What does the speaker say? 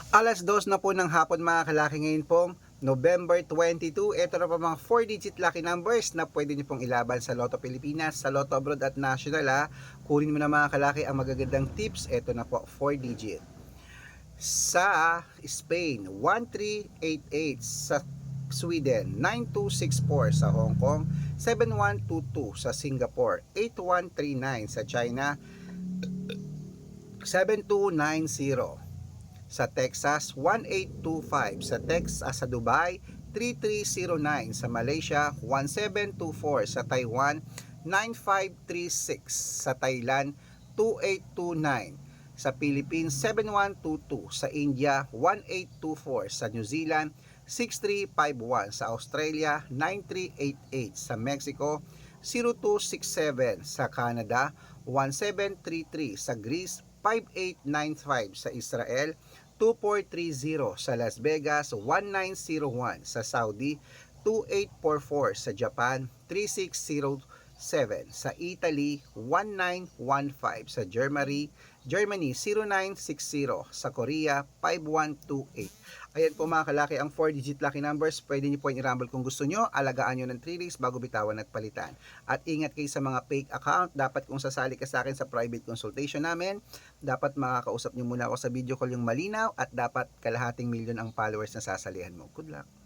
Alas 2 na po ng hapon mga kalaki, ngayon pong November 22. Ito na po mga 4-digit lucky numbers na pwede nyo pong ilaban sa Lotto Pilipinas, sa Lotto Abroad at National ha. Kunin mo na mga kalaki ang magagandang tips. Ito na po 4-digit. Sa Spain, 1388. Sa Sweden, 9264. Sa Hong Kong, 7122. Sa Singapore, 8139. Sa China, 7290. Sa Texas 1825, sa Dubai 3309, sa Malaysia 1724, sa Taiwan 9536, sa Thailand 2829, sa Philippines 7122, sa India 1824, sa New Zealand 6351, sa Australia 9388, sa Mexico 0267, sa Canada 1733, sa Greece 5895, sa Israel 2430, sa Las Vegas 1901, sa Saudi 2844, sa Japan 3607, sa Italy 1915, sa Germany 0960, sa Korea 5128. Ayan po mga kalaki ang 4-digit lucky numbers. Pwede nyo po i-rumble kung gusto nyo. Alagaan nyo ng 3 days bago bitawan at palitan. At ingat kayo sa mga fake account. Dapat kung sasali ka sa akin sa private consultation namin, dapat makakausap nyo muna ako sa video call yung malinaw at dapat kalahating milyon ang followers na sasalihan mo. Good luck!